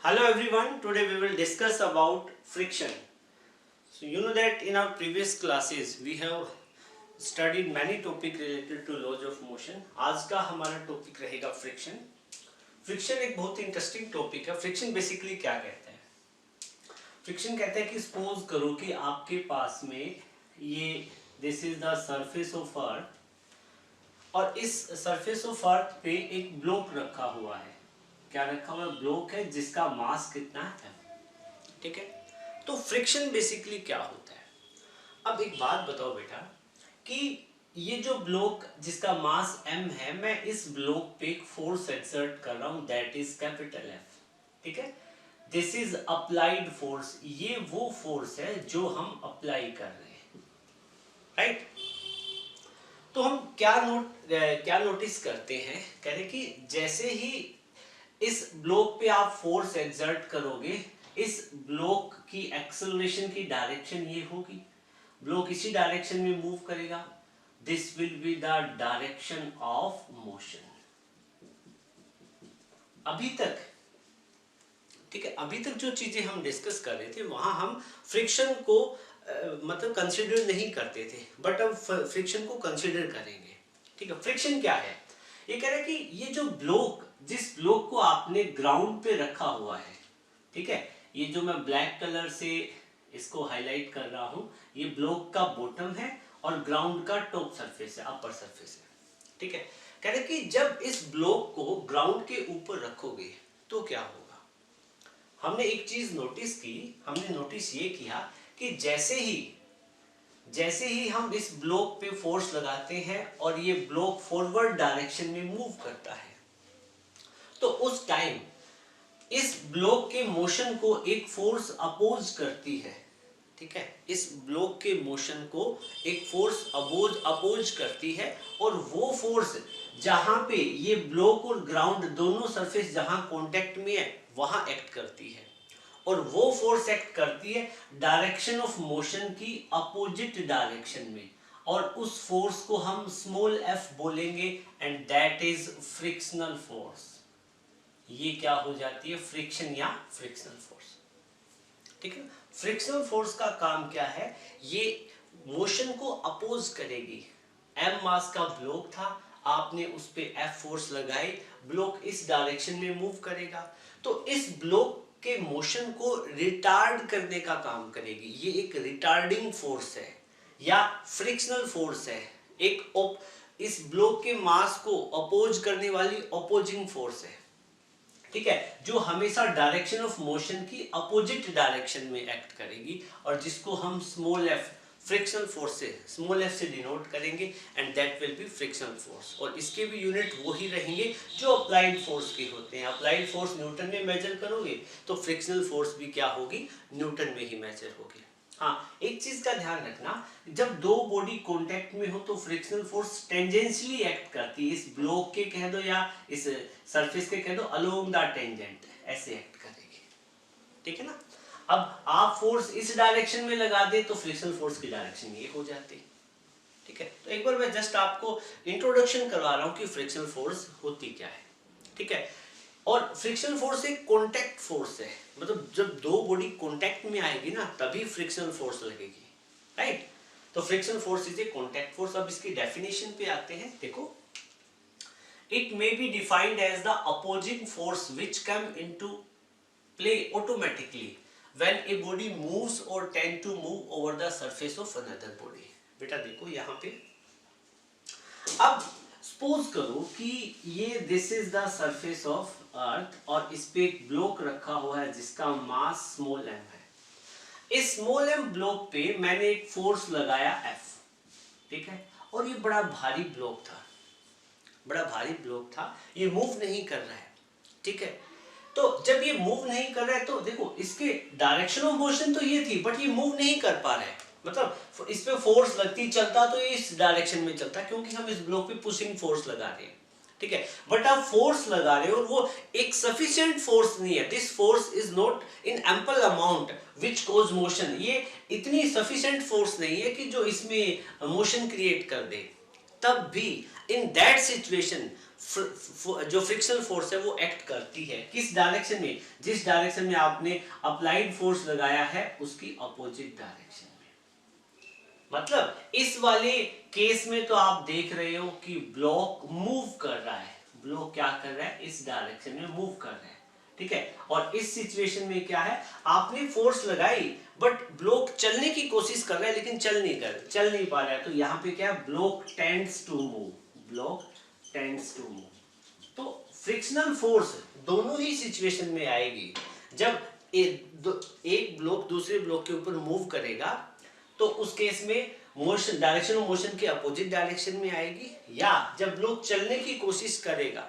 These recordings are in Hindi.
Hello everyone, today we will discuss about friction. So you know that in our previous classes we have studied many topic related to laws of motion. आज का हमारा टॉपिक रहेगा फ्रिक्शन. फ्रिक्शन एक बहुत इंटरेस्टिंग टॉपिक है. फ्रिक्शन बेसिकली क्या कहते हैं? फ्रिक्शन कहते हैं कि सपोज करो कि आपके पास में ये this is the surface of earth और इस सरफेस ऑफ अर्थ पे एक ब्लॉक रखा हुआ है. क्या रखा हुआ ब्लॉक है जिसका मास कितना है, ठीक है. तो फ्रिक्शन बेसिकली क्या होता है? अब एक बात बताओ बेटा कि ये जो ब्लॉक जिसका मास m है, मैं इस ब्लॉक पे एक फोर्स एक्सर्ट कर रहा हूं, दैट इज कैपिटल F, ठीक है. This is applied force. ये वो फोर्स है जो हम अप्लाई कर रहे हैं, राइट. तो हम क्या नोटिस करते हैं, कह रहे कि जैसे ही इस ब्लॉक पे आप फोर्स एक्सर्ट करोगे, इस ब्लॉक की एक्सेलरेशन की डायरेक्शन ये होगी, ब्लॉक इसी डायरेक्शन में मूव करेगा. This will be the direction of motion. अभी तक, ठीक है, अभी तक जो चीजें हम डिस्कस कर रहे थे वहां हम फ्रिक्शन को मतलब कंसीडर नहीं करते थे, बट अब फ्रिक्शन को कंसीडर करेंगे, ठीक है. फ्रिक्शन क्या है? ये कह रहे हैं कि ये जो ब्लॉक, जिस ब्लॉक को आपने ग्राउंड पे रखा हुआ है, ठीक है, ये जो मैं ब्लैक कलर से इसको हाईलाइट कर रहा हूं, ये ब्लॉक का बॉटम है और ग्राउंड का टॉप सरफेस है, अपर सरफेस है, ठीक है. कह रहे कि जब इस ब्लॉक को ग्राउंड के ऊपर रखोगे तो क्या होगा. हमने एक चीज नोटिस की, हमने नोटिस ये किया कि जैसे ही हम इस ब्लॉक पे फोर्स लगाते हैं और ये ब्लॉक फॉरवर्ड डायरेक्शन में मूव करता है, तो उस टाइम इस ब्लॉक के मोशन को एक फोर्स अपोज करती है, ठीक है. इस ब्लॉक के मोशन को एक फोर्स अपोज करती है और वो फोर्स जहां पे ये ब्लॉक और ग्राउंड दोनों सरफेस जहां कांटेक्ट में है वहां एक्ट करती है, और वो फोर्स एक्ट करती है डायरेक्शन ऑफ मोशन की अपोजिट डायरेक्शन में, और उस फोर्स को हम स्मॉल f बोलेंगे and that is frictional force. ये क्या हो जाती है? फ्रिक्शन या फ्रिक्शनल फोर्स, ठीक है. फ्रिक्शनल फोर्स का काम क्या है? ये मोशन को अपोज करेगी. m मास का ब्लॉक था, आपने उस पे F फोर्स लगाई, ब्लॉक इस डायरेक्शन में मूव करेगा, तो इस ब्लॉक के मोशन को रिटार्ड करने का काम करेगी. ये एक रिटार्डिंग फोर्स है या फ्रिक्शनल फोर्स है. इस ब्लॉक के मास को अपोज करने वाली अपोजिंग फोर्स है, ठीक है, जो हमेशा डायरेक्शन ऑफ मोशन की अपोजिट डायरेक्शन में एक्ट करेगी, और जिसको हम स्मॉल f फ्रिक्शनल फोर्स से, स्मॉल f से डिनोट करेंगे and that will B frictional force. और इसके भी यूनिट वही रहेंगे जो अप्लाइड फोर्स के होते हैं. अप्लाइड फोर्स न्यूटन में मेजर करोगे तो फ्रिक्शनल फोर्स भी क्या होगी? न्यूटन में ही मेजर होगी. हाँ, एक चीज का ध्यान रखना, जब दो बॉडी कांटेक्ट में हो तो फ्रिक्शनल फोर्स टेंजेंशियली एक्ट करती है. इस ब्लॉक के कह दो या इस सरफेस के कह दो, अलोंग द टेंजेंट ऐसे एक्ट करेगी, ठीक है ना. अब आप फोर्स इस डायरेक्शन में लगा दे तो फ्रिक्शनल फोर्स की डायरेक्शन ये हो जाती, ठीक है. तो एक बार मैं जस्ट आपको इंट्रोडक्शन करवा रहा हूं कि फ्रिक्शनल फोर्स होती क्या है, ठीक है. और फ्रिक्शनल फोर्स एक कांटेक्ट फोर्स है, मतलब जब दो बॉडी कांटेक्ट में आएगी ना तभी फ्रिक्शनल फोर्स लगेगी, राइट. तो frictional force is a contact force. अब इसकी डेफिनेशन पे आते हैं. देखो, it may be defined as the opposing force which come into play automatically when a body moves or tend to move over the surface of another body. बेटा देखो यहाँ पे, अब सपोज करो कि ये this is the surface of earth और इस पे एक ब्लॉक रखा हुआ है जिसका मास स्मॉल m है. इस स्मॉल m ब्लॉक पे मैंने एक फोर्स लगाया F, ठीक है, और ये बड़ा भारी ब्लॉक था, ये मूव नहीं कर रहा है, ठीक है. तो जब ये मूव नहीं कर रहा है तो देखो, इसके डायरेक्शन ऑफ मोशन तो ये थी, बट ये मूव नहीं कर पा रहा है. मतलब इस पे फोर्स लगती चलता तो ये इस डायरेक्शन में चलता, क्योंकि हम इस ब्लॉक पे पुशिंग फोर्स लगा रहे हैं, ठीक है. बट आप फोर्स लगा रहे हो और वो एक सफिशिएंट फोर्स नहीं है. This force is not in ample amount which cause motion. ये इतनी सफिशिएंट फोर्स नहीं है कि जो इसमें मोशन क्रिएट कर दे. तब भी इन दैट सिचुएशन जो फ्रिक्शनल फोर्स है वो एक्ट करती है किस डायरेक्शन में, जिस डायरेक्शन में आपने अप्लाइड फोर्स लगाया है उसकी अपोजिट डायरेक्शन में। मतलब इस वाले केस में तो आप देख रहे हो कि ब्लॉक मूव कर रहा है, ब्लॉक क्या कर रहा है, इस डायरेक्शन में मूव कर रहा है, ठीक है। और इस सिचुएशन में क्या है, आपने फोर्स लगाई बट ब्लॉक चलने की कोशिश कर रहा है लेकिन चल नहीं पा रहा है, तो यहाँ पे क्या है, block tends to move, block tends to move. तो फ्रिक्शनल फोर्स दोनों ही सिचुएशन में आएगी। जब एक ब्लॉक दूसरे ब्लॉक के ऊपर मूव करेगा तो उस केस में मोशन, डायरेक्शन ऑफ मोशन के अपोजिट डायरेक्शन में आएगी, या जब ब्लॉक चलने की कोशिश करेगा,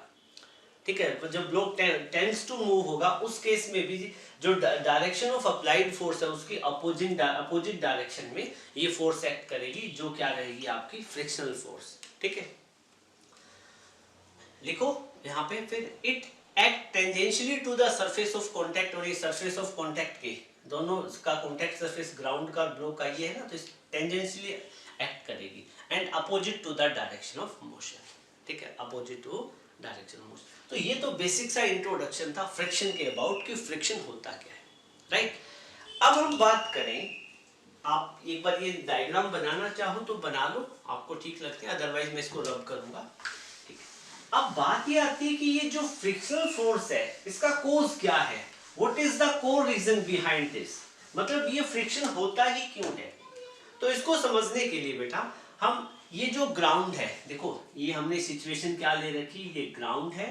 ठीक है, जब ब्लॉक टेंड्स टू मूव होगा उस केस में भी जो डायरेक्शन ऑफ अप्लाइड फोर्स है उसकी अपोजिट डायरेक्शन में ये फोर्स एक्ट करेगी, जो क्या रहेगी, आपकी फ्रिक्शनल फोर्स, ठीक है। लिखो यहाँ पे फिर it act tangentially to the surface of contact, और ये सरफेस ऑफ कांटेक्ट के दोनों का कांटेक्ट सरफेस ग्राउंड का ब्लॉक का ये है ना, तो टेंजेंशियली एक्ट करेगी and opposite to the direction of motion, ठीक है, opposite to direction of motion. तो ये तो बेसिक सा इंट्रोडक्शन था फ्रिक्शन के अबाउट कि फ्रिक्शन होता क्या है, राइट। अब हम बात करें, आप एक बार ये डायग्राम बनाना चाहो तो बना लो, आपको ठीक लगते हैं, अदरवाइज मैं इसको रब करूंगा। अब बात ये आती है कि ये जो फ्रिक्शनल फोर्स है इसका कोज क्या है, what is the core reason behind this, मतलब ये फ्रिक्शन होता ही क्यों है। तो इसको समझने के लिए बेटा हम ये जो ग्राउंड है, देखो ये हमने सिचुएशन क्या ले रखी, ये ग्राउंड है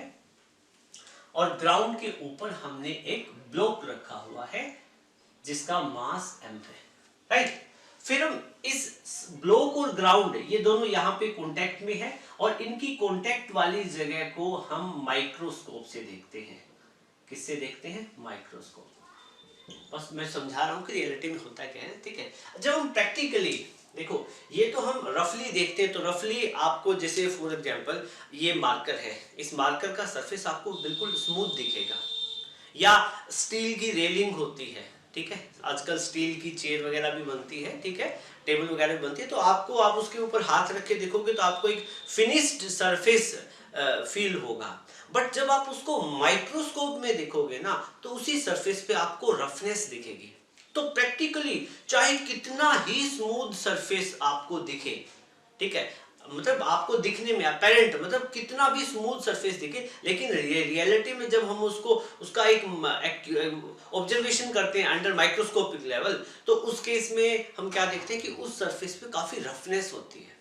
और ग्राउंड के ऊपर हमने एक ब्लॉक रखा हुआ है जिसका मास m है, राइट। फिर हम इस ब्लॉक और ग्राउंड ये दोनों यहाँ पे कांटेक्ट में है और इनकी कांटेक्ट वाली जगह को हम माइक्रोस्कोप से देखते हैं। किससे देखते हैं, माइक्रोस्कोप। बस मैं समझा रहा हूँ कि रियलिटी में होता क्या है, ठीक है। जब हम प्रैक्टिकली देखो, ये तो हम रफली देखते हैं, तो रफली आपको जैसे फॉर एग्जांपल ये मार्कर है, इस मार्कर का सरफेस आपको बिल्कुल स्मूथ दिखेगा, या स्टील की रेलिंग होती है, ठीक है, आजकल स्टील की चेयर वगैरह भी बनती है, ठीक है, टेबल वगैरह भी बनती है, तो आपको आप उसके ऊपर हाथ रख के देखोगे तो आपको एक फिनिश्ड सरफेस फील होगा। बट जब आप उसको माइक्रोस्कोप में देखोगे ना तो उसी सरफेस पे आपको रफनेस दिखेगी। तो प्रैक्टिकली चाहे कितना ही स्मूथ सरफेस आपको दिखे, ठीक है, मतलब आपको दिखने में अपेरेंट, मतलब कितना भी स्मूथ सरफेस दिखे, लेकिन रियलिटी में जब हम उसका एक ऑब्जर्वेशन करते हैं अंडर माइक्रोस्कोपिक लेवल, तो उस केस में हम क्या देखते हैं कि उस सरफेस पे काफी रफनेस होती है,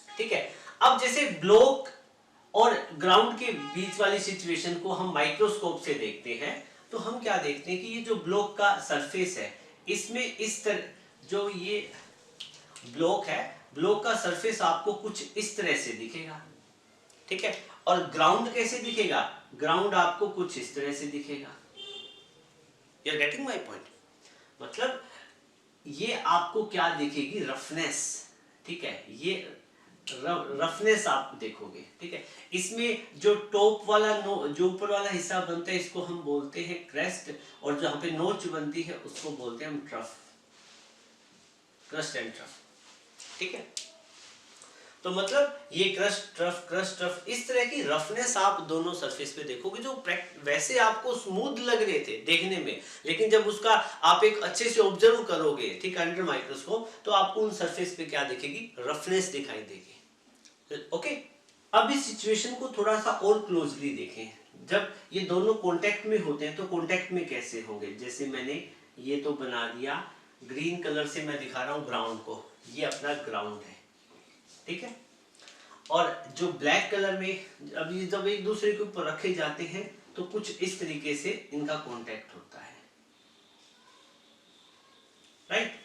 ठीक है। अब जैसे ब्लॉक और ग्राउंड के बीच वाली सिचुएशन को हम माइक्रोस्कोप से देखते हैं, तो हम क्या देखते हैं कि ये जो ब्लॉक का सरफेस है इसमें इस तरह जो ये ब्लॉक है, ब्लॉक का सरफेस आपको कुछ इस तरह से दिखेगा, ठीक है। और ग्राउंड कैसे दिखेगा, ग्राउंड आपको कुछ इस तरह से दिखेगा। You are getting my point, मतलब ये आपको क्या दिखेगी, रफनेस, ठीक है, ये रफनेस आप देखोगे, ठीक है। इसमें जो टॉप वाला जो ऊपर वाला हिस्सा बनता है इसको हम बोलते हैं क्रेस्ट, और जहां पे नोच बनती है उसको बोलते हैं हम ट्रफ, क्रस्ट एंड ट्रफ, ठीक है। तो मतलब ये क्रस्ट ट्रफ इस तरह की रफनेस आप दोनों सरफेस पे देखोगे, जो वैसे आपको स्मूथ लग रहे थे देखने में, लेकिन जब उसका आप एक अच्छे से ऑब्जर्व करोगे, ठीक, अंडर माइक्रोस्कोप, तो आपको उन सरफेस पे क्या दिखेगी, रफनेस दिखाई देगी, ओके। अब इस सिचुएशन को थोड़ा सा और क्लोजली देखें। जब ये दोनों कांटेक्ट में होते हैं तो कांटेक्ट में कैसे होंगे, जैसे मैंने ये तो बना दिया, ग्रीन कलर से मैं दिखा रहा हूं ग्राउंड को, ये अपना ग्राउंड है, ठीक है। और जो ब्लैक कलर में अब ये जब एक दूसरे के ऊपर रखे जाते हैं तो कुछ इस तरीके से इनका कांटेक्ट होता है, राइट।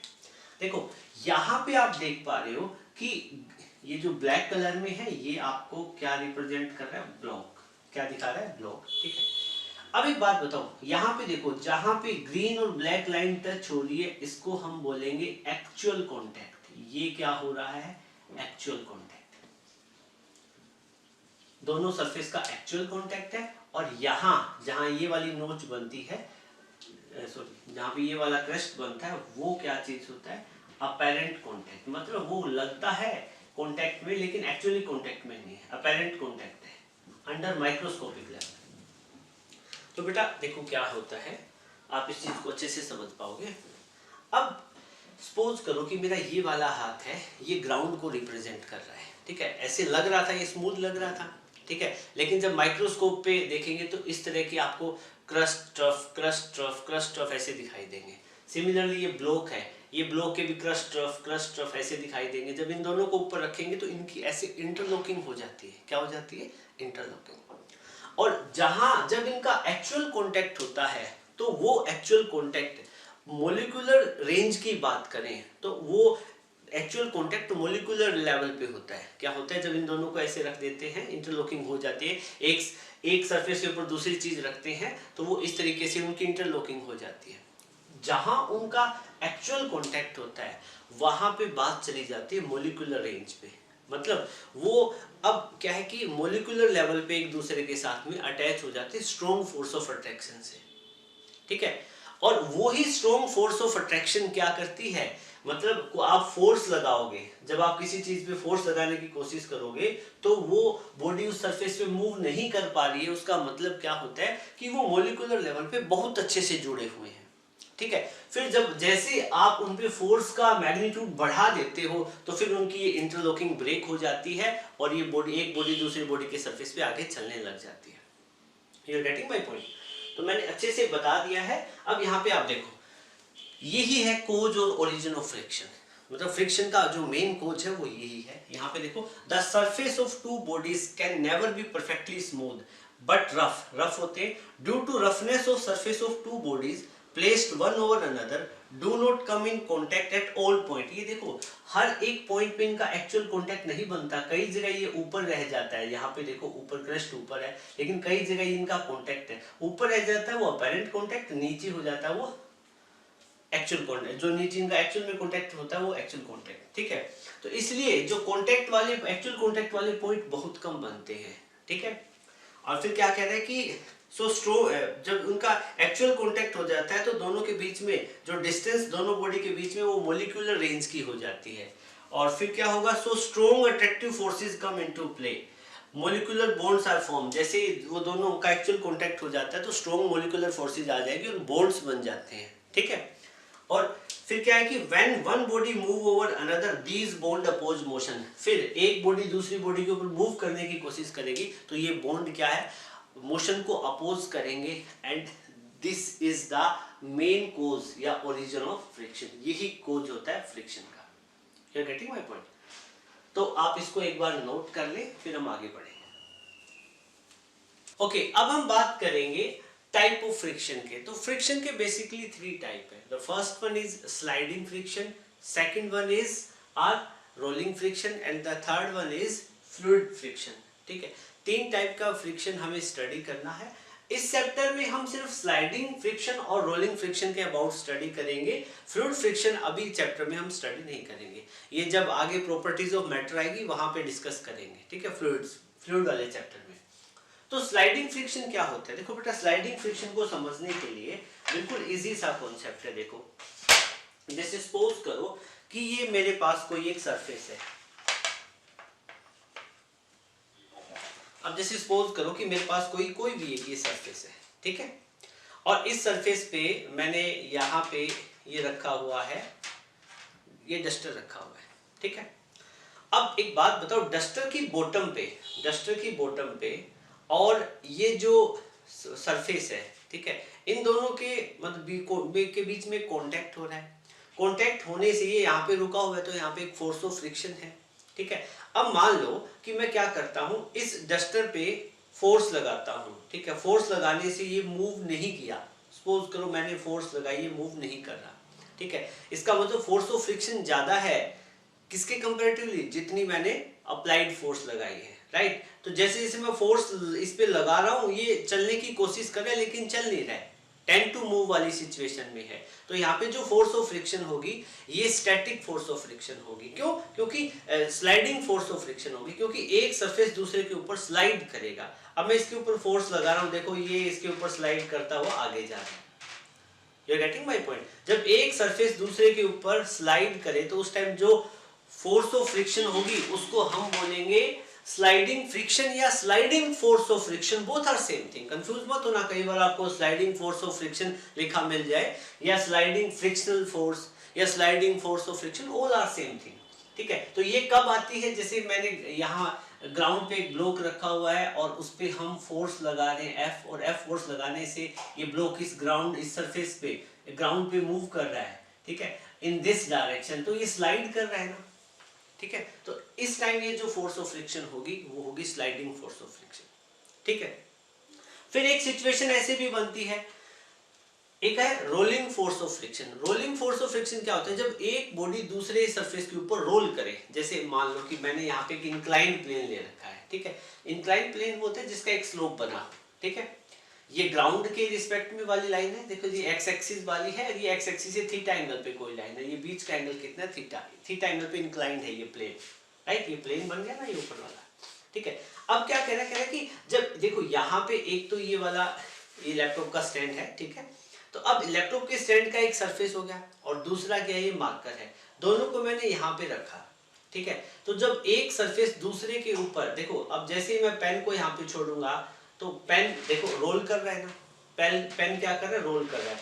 देखो यहां पे आप देख पा रहे हो कि ये जो ब्लैक कलर में है ये आपको क्या रिप्रेजेंट कर रहा है, ब्लॉक, क्या दिखा रहा है, ब्लॉक, ठीक है। अब एक बात बताओ, यहाँ पे देखो जहां पे ग्रीन और ब्लैक लाइन टच हो रही है इसको हम बोलेंगे एक्चुअल कांटेक्ट। ये क्या हो रहा है, एक्चुअल कांटेक्ट, दोनों सरफेस का एक्चुअल कांटेक्ट है। और यहाँ जहां ये वाली नोच बनती है, सॉरी, जहां पे ये वाला क्रस्ट बनता है वो क्या चीज होता है, अपेरेंट कांटेक्ट, मतलब वो लगता है कांटेक्ट में लेकिन एक्चुअली कांटेक्ट में नहीं है, अपेरेंट कांटेक्ट है, अंडर माइक्रोस्कोपिक लेवल। तो बेटा देखो क्या होता है, आप इस चीज को अच्छे से समझ पाओगे। अब सपोज करो कि मेरा ये वाला हाथ है, ये ग्राउंड को रिप्रेजेंट कर रहा है, ठीक है। ऐसे लग रहा था, ये स्मूथ लग रहा था, ठीक है। लेकिन जब माइक्रोस्कोप पे देखेंगे तो इस तरह की आपको crust trough crust trough crust trough ऐसे दिखाई देंगे। सिमिलरली ये ब्लॉक है, ये ब्लॉक के भी क्रस्ट ट्रफ ऐसे दिखाई देंगे। जब इन दोनों को ऊपर रखेंगे तो इनकी ऐसे इंटरलॉकिंग हो जाती है। क्या हो जाती है? इंटरलॉकिंग। और जहां जब इनका एक्चुअल कांटेक्ट होता है तो वो एक्चुअल कांटेक्ट मोलिकुलर रेंज की बात करें तो वो एक्चुअल कांटेक्ट मोलिकुलर लेवल पे होता है। क्या होता है? जब इन दोनों को ऐसे रख देते हैं, इंटरलॉकिंग हो जाती है, एक सरफेस के ऊपर दूसरी चीज रखते हैं तो वो इस तरीके से उनकी इंटरलॉकिंग हो जाती है। जहां उनका एक्चुअल कांटेक्ट होता है वहां पे बात चली जाती है मोलिकुलर रेंज पे। मतलब वो अब क्या है कि मोलिकुलर लेवल पे एक दूसरे के साथ में अटैच हो जाते हैं स्ट्रॉन्ग फोर्स ऑफ अट्रैक्शन से, ठीक है। और वो ही स्ट्रॉन्ग फोर्स ऑफ अट्रैक्शन क्या करती है, मतलब आप फोर्स लगाओगे, जब आप किसी चीज पे फोर्स लगाने की कोशिश करोगे तो वो बॉडी उस सरफेस पे मूव नहीं कर पा रही है। उसका मतलब क्या होता है कि वो मोलिकुलर लेवल पे बहुत अच्छे से जुड़े हुए हैं, ठीक है। फिर जब जैसे आप उन पे फोर्स का मैग्नीट्यूड बढ़ा देते हो तो फिर उनकी ये इंटरलॉकिंग ब्रेक हो जाती है और ये बॉडी, एक बॉडी दूसरी बॉडी के सरफेस पे आगे चलने लग जाती है। You are getting my point? तो मैंने अच्छे से बता दिया है। अब यहाँ पे आप देखो, यही है कोज और ओरिजिन ऑफ फ्रिक्शन। मतलब फ्रिक्शन का जो मेन कोज है वो यही है। यहाँ पे देखो, the surface of two bodies can never be perfectly smooth but rough होते हैं। Due to roughness of surface of two bodies placed one over another do not come in contact at all point। ये देखो, हर एक पॉइंट पे इनका एक्चुअल कांटेक्ट नहीं बनता। कई जगह ये ऊपर रह जाता है, यहाँ पे देखो ऊपर क्रस्ट ऊपर है, लेकिन कई जगह इनका कांटेक्ट है, ऊपर रह जाता है वो अपेरेंट कांटेक्ट, नीचे हो जाता है वो एक्चुअल कांटेक्ट। जो नीचे इनका एक्चुअल में कांटेक्ट होता है वो एक्चुअल कांटेक्ट, ठीक है। तो इसलिए जो कांटेक्ट वाले, एक्चुअल कांटेक्ट वाले पॉइंट बहुत कम बनते हैं, ठीक है। और फिर क्या कह रहे हैं कि जब उनका एक्चुअल कांटेक्ट हो जाता है तो दोनों के बीच में जो डिस्टेंस दोनों बॉडी के बीच में वो मोलिकुलर रेंज की हो जाती है। और फिर क्या होगा? So strong attractive forces come into play, molecular bonds are form. जैसे वो दोनों का एक्चुअल कांटेक्ट हो जाता है तो स्ट्रॉन्ग मोलिकुलर फोर्सेस आ जाएगी और बॉन्ड्स बन जाते हैं, ठीक है। और फिर क्या है कि when one body move over another these bond oppose motion. फिर एक बॉडी दूसरी बॉडी के ऊपर मूव करने की कोशिश करेगी तो ये बॉन्ड क्या है? मोशन को अपोज करेंगे। And this is the main cause या ओरिजिन ऑफ फ्रिक्शन। यही कोज होता है फ्रिक्शन का। You are getting my point? तो आप इसको एक बार नोट कर ले, फिर हम आगे बढ़ेंगे। ओके, अब हम बात करेंगे टाइप ऑफ फ्रिक्शन के। तो फ्रिक्शन के बेसिकली 3 टाइप है। The first one is sliding friction, second one is are rolling friction and the third one is fluid friction, ठीक है। 3 टाइप का फ्रिक्शन हमें स्टडी करना है। इस चैप्टर में हम सिर्फ स्लाइडिंग फ्रिक्शन और रोलिंग फ्रिक्शन के अबाउट स्टडी करेंगे। फ्लूइड फ्रिक्शन अभी चैप्टर में हम स्टडी नहीं करेंगे, ये जब आगे प्रॉपर्टीज ऑफ मैटर आएगी वहां पे डिस्कस करेंगे, ठीक है, फ्लूइड वाले चैप्टर में। तो स्लाइडिंग फ्रिक्शन क्या होता है? देखो बेटा, स्लाइडिंग फ्रिक्शन को समझने के लिए बिल्कुल इजी सा कॉन्सेप्ट है। देखो, जैसे सपोज करो कि ये मेरे पास कोई एक सरफेस है। अब जैसे सपोज करो कि मेरे पास कोई भी एक ये सरफेस है, ठीक है। और इस सरफेस पे मैंने यहाँ पे ये रखा हुआ है, ये डस्टर रखा हुआ है, ठीक है। अब एक बात बताओ, डस्टर की बॉटम पे और ये जो सरफेस है, ठीक है, इन दोनों के मतलब के बीच में कांटेक्ट हो रहा है। कांटेक्ट होने से ये यहाँ पे रुका हुआ है तो यहाँ पे एक फोर्स ऑफ फ्रिक्शन है, ठीक है। अब मान लो कि मैं क्या करता हूँ, इस डस्टर पे फोर्स लगाता हूँ, ठीक है। फोर्स लगाने से ये मूव नहीं किया। सपोज करो मैंने फोर्स लगाई, ये मूव नहीं कर रहा, ठीक है। इसका मतलब फोर्स ऑफ फ्रिक्शन ज्यादा है किसके कंपैरेटिवली? जितनी मैंने अप्लाइड फोर्स लगाई है, राइट। तो जैसे जैसे मैं फोर्स इस पे लगा रहा हूँ, ये चलने की कोशिश कर रहा है लेकिन चल नहीं रहा है, टेंड टू मूव वाली सिचुएशन में है। तो यहाँ पे जो फोर्स ऑफ फ्रिक्शन होगी ये स्टैटिक फोर्स ऑफ फ्रिक्शन होगी। क्यों? क्योंकि स्लाइडिंग फोर्स ऑफ फ्रिक्शन होगी, क्योंकि एक सरफेस दूसरे के ऊपर स्लाइड करेगा। अब मैं इसके ऊपर फोर्स लगा रहा हूँ, देखो ये इसके ऊपर स्लाइड करता हुआ आगे जा रहा है। You are getting my point? जब एक सरफेस दूसरे के ऊपर स्लाइड करे तो उस टाइम जो फोर्स ऑफ फ्रिक्शन होगी उसको हम बोलेंगे स्लाइडिंग फ्रिक्शन या sliding force of friction both are same thing. Confuse मत होना, कई बार आपको स्लाइडिंग फोर्स ऑफ फ्रिक्शन लिखा मिल जाए या स्लाइडिंग फ्रिक्शनल फोर्स या sliding force of friction, all are same thing. ठीक है, तो ये कब आती है, जैसे मैंने यहाँ ग्राउंड पे एक ब्लॉक रखा हुआ है और उस पे हम फोर्स लगा रहे हैं F, और F फोर्स लगाने से ये ब्लॉक इस ग्राउंड, इस सरफेस पे, ग्राउंड पे मूव कर रहा है, ठीक है, इन दिस डायरेक्शन, तो ये स्लाइड कर रहा है ना, ठीक है। तो इस टाइम ये जो फोर्स ऑफ फ्रिक्शन होगी वो होगी स्लाइडिंग फोर्स ऑफ फ्रिक्शन, ठीक है। फिर एक सिचुएशन ऐसे भी बनती है, एक है rolling force of friction. Rolling force of friction क्या होता है, जब एक बॉडी दूसरे सरफेस के ऊपर रोल करे, जैसे मान लो कि मैंने यहाँ पे एक इंक्लाइंड प्लेन ले रखा है, ठीक है। इंक्लाइंड प्लेन होता है जिसका एक स्लोप बना, ठीक है। ये ग्राउंड के रिस्पेक्ट में वाली लाइन है, देखो जी एक्स एक्सिस वाली है, ये एक्स एक्सिस से थीटा एंगल पे कोई लाइन है, ये बीच का एंगल कितना है, थीटा, थीटा एंगल पे इंक्लाइंड है ये प्लेन, राइट, ये प्लेन बन गया ना ये ऊपर वाला, ठीक है। अब क्या कह रहा है कि जब देखो यहाँ पे एक तो ये वाला ये लैपटॉप का स्टैंड है, ठीक है। तो अब लैपटॉप के स्टैंड का एक सरफेस हो गया और दूसरा क्या है, ये मार्कर है, दोनों को मैंने यहाँ पे रखा, ठीक है। तो जब एक सरफेस दूसरे के ऊपर, देखो अब जैसे ही मैं पेन को यहाँ पे छोड़ूंगा तो पेन देखो रोल कर रहा है ना, पेन पेन क्या कर रहा है, रोल कर रहा है,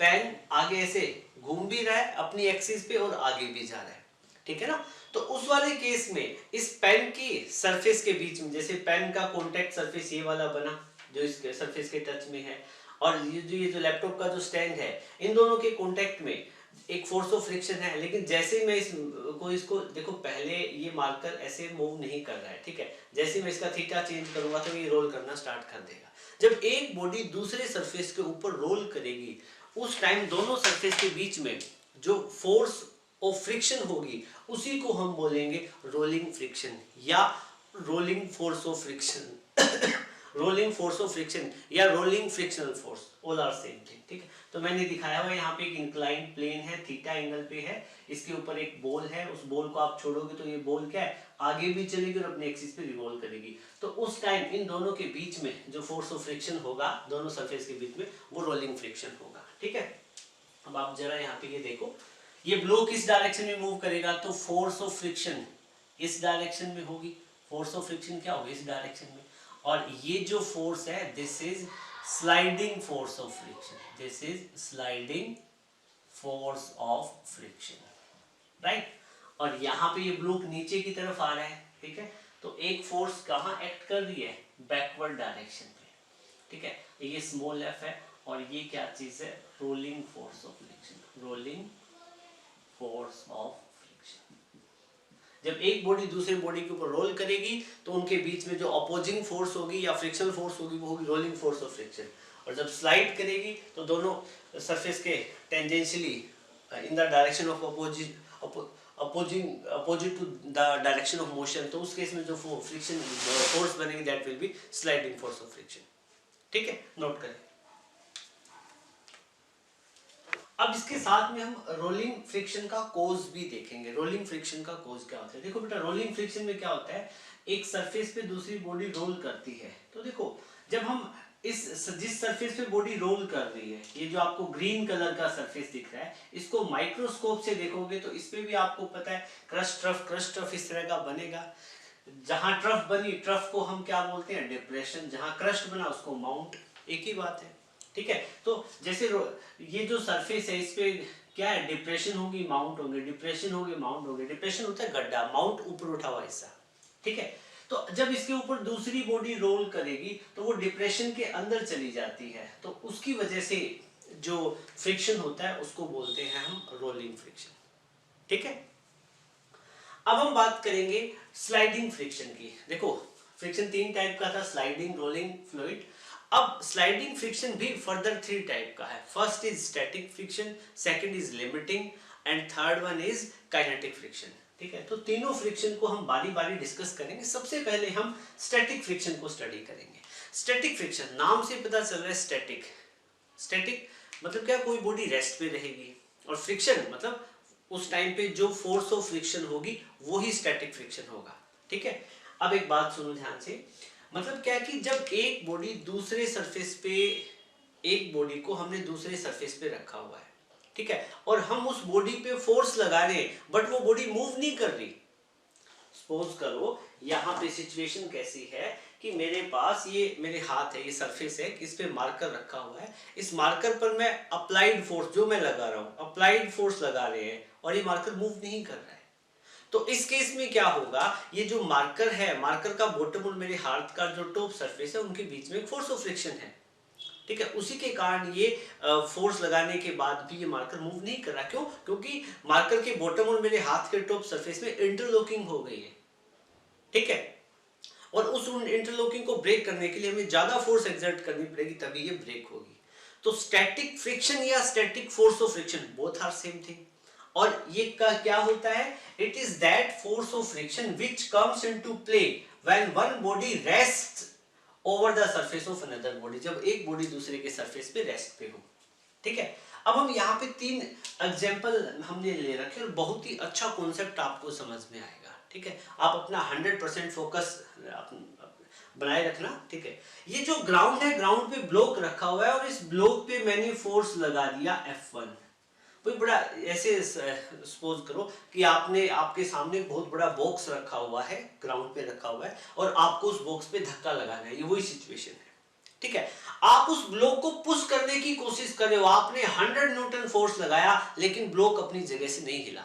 पेन आगे ऐसे घूम भी रहा है अपनी एक्सिस पे और आगे भी जा रहा है, ठीक है ना। तो उस वाले केस में इस पेन की सरफेस के बीच में, जैसे पेन का कॉन्टेक्ट सरफेस ये वाला बना जो इस सरफेस के टच में है, और ये जो लैपटॉप का जो स्टैंड है, इन दोनों के कॉन्टेक्ट में एक फोर्स ऑफ फ्रिक्शन है। लेकिन जैसे मैं इसको देखो, पहले ये मार्कर ऐसे मूव नहीं कर रहा है, ठीक है, जैसे मैं इसका थीटा चेंज करूंगा तो ये रोल करना स्टार्ट कर देगा। जब एक बॉडी दूसरे सरफेस के ऊपर रोल करेगी उस टाइम दोनों सरफेस के बीच में जो फोर्स ऑफ फ्रिक्शन होगी उसी को हम बोलेंगे रोलिंग फ्रिक्शन या rolling force of friction rolling force of friction या rolling frictional force, all are same thing, ठीक है। तो मैंने दिखाया हुआ यहाँ पे एक इंक्लाइंड प्लेन है, थीटा एंगल पे है, इसके ऊपर एक बॉल है, उस बॉल को आप छोड़ोगे तो ये बॉल क्या है, आगे भी चलेगी और अपने एक्सिस पे रिवॉल्व करेगी। तो उस टाइम इन दोनों के बीच में जो फोर्स ऑफ फ्रिक्शन होगा दोनों सरफेस के बीच में, वो रोलिंग फ्रिक्शन होगा, ठीक है। अब आप जरा यहाँ पे ये देखो, ये ब्लॉक इस डायरेक्शन में मूव करेगा तो फोर्स ऑफ फ्रिक्शन इस डायरेक्शन में होगी, फोर्स ऑफ फ्रिक्शन क्या होगी, इस डायरेक्शन में, और ये जो फोर्स है this is sliding force of friction, this is sliding force of friction, right. और यहाँ पे ये ब्लॉक नीचे की तरफ आ रहा है, ठीक है। तो एक फोर्स कहाँ एक्ट कर रही है, बैकवर्ड डायरेक्शन पे, ठीक है। ये स्मॉल एफ है और ये क्या चीज है, rolling force of friction, rolling force of friction. जब एक बॉडी दूसरे बॉडी के ऊपर रोल करेगी तो उनके बीच में जो अपोजिंग फोर्स होगी या फ्रिक्शनल फोर्स होगी वो होगी रोलिंग फोर्स ऑफ फ्रिक्शन, और जब स्लाइड करेगी तो दोनों सरफेस के tangentially in the direction of opposite to the direction of motion, तो उस केस में जो फ्रिक्शन फोर्स बनेगी that will be sliding force of friction, ठीक है, नोट करें। अब इसके साथ में हम रोलिंग फ्रिक्शन का कोज भी देखेंगे। रोलिंग फ्रिक्शन का कोज क्या होता है, देखो बेटा, रोलिंग फ्रिक्शन में क्या होता है, एक सरफेस पे दूसरी बॉडी रोल करती है, तो देखो जब हम जिस सरफेस पे बॉडी रोल कर रही है, ये जो आपको ग्रीन कलर का सरफेस दिख रहा है, इसको माइक्रोस्कोप से देखोगे तो इस पे भी आपको पता है क्रस्ट ट्रफ इस तरह का बनेगा। जहां ट्रफ बनी, ट्रफ को हम क्या बोलते हैं, डिप्रेशन, जहां क्रस्ट बना उसको माउंट, एक ही बात है, ठीक है। तो जैसे ये जो सरफेस है इस पे क्या है, डिप्रेशन होगी, माउंट होंगे, डिप्रेशन होगी, माउंट होंगे। डिप्रेशन होता है गड्ढा, माउंट ऊपर उठा हुआ हिस्सा, ठीक है। तो जब इसके ऊपर दूसरी बॉडी रोल करेगी तो वो डिप्रेशन के अंदर चली जाती है, तो उसकी वजह से जो फ्रिक्शन होता है उसको बोलते हैं हम रोलिंग फ्रिक्शन, ठीक है। अब हम बात करेंगे स्लाइडिंग फ्रिक्शन की। देखो फ्रिक्शन तीन टाइप का था, स्लाइडिंग, रोलिंग, फ्लूइड। अब स्लाइडिंग फ्रिक्शन भी फर्दर थ्री टाइप का है। First is static friction, second is limiting and third one is kinetic friction, ठीक है। तो तीनों फ्रिक्शन को हम बारी बारी डिस्कस करेंगे। सबसे पहले हम स्टैटिक फ्रिक्शन को स्टडी करेंगे। स्टैटिक फ्रिक्शन, नाम से पता चल रहा है स्टैटिक। स्टैटिक मतलब क्या, कोई बॉडी रेस्ट पे रहेगी, और फ्रिक्शन मतलब उस टाइम पे जो फोर्स ऑफ फ्रिक्शन होगी वो ही स्टैटिक फ्रिक्शन होगा, ठीक है। अब एक बात सुनो ध्यान से, मतलब क्या कि जब एक बॉडी दूसरे सरफेस पे, एक बॉडी को हमने दूसरे सरफेस पे रखा हुआ है, ठीक है, और हम उस बॉडी पे फोर्स लगा रहे हैं बट वो बॉडी मूव नहीं कर रही, सपोज करो यहाँ पे सिचुएशन कैसी है कि मेरे पास ये मेरे हाथ है, ये सरफेस है, इस पे मार्कर रखा हुआ है। इस मार्कर पर मैं अप्लाइड फोर्स जो मैं लगा रहा हूँ, अप्लाइड फोर्स लगा रहे हैं और ये मार्कर मूव नहीं कर रहा है। तो इस केस में क्या होगा, ये जो मार्कर है, मार्कर का बॉटम और मेरे हाथ का जो टॉप सरफेस है उनके बीच में एक फोर्स ऑफ फ्रिक्शन है, ठीक है। उसी के कारण ये फोर्स लगाने के बाद भी ये मार्कर मूव नहीं कर रहा। क्यों? क्योंकि मार्कर के बॉटम और मेरे हाथ के टॉप सरफेस में इंटरलॉकिंग हो गई है, ठीक है। और उस इंटरलॉकिंग को ब्रेक करने के लिए हमें ज्यादा फोर्स एक्सर्ट करनी पड़ेगी, तभी ये ब्रेक होगी। तो स्टैटिक फ्रिक्शन या static force of friction both are same thing. और ये का क्या होता है, it is that force of friction which comes into play when one body rests over the surface of another body, जब एक बॉडी दूसरे के सरफेस पे रेस्ट पे हो, ठीक है। अब हम यहाँ पे 3 एग्जांपल हमने ले रखे और बहुत ही अच्छा कॉन्सेप्ट आपको समझ में आएगा, ठीक है। आप अपना 100% फोकस बनाए रखना, ठीक है। ये जो ग्राउंड है, ग्राउंड पे ब्लॉक रखा हुआ है और इस ब्लॉक पे मैंने फोर्स लगा दिया F1। कोई बड़ा ऐसे सपोज करो कि आपने आपके सामने बहुत बड़ा बॉक्स रखा हुआ है, ग्राउंड पे रखा हुआ है और आपको उस बॉक्स पे धक्का लगाना है, ये वही सिचुएशन है, ठीक है। आप उस ब्लॉक को पुश करने की कोशिश कर रहे हो, आपने 100 न्यूटन फोर्स लगाया लेकिन ब्लॉक अपनी जगह से नहीं हिला,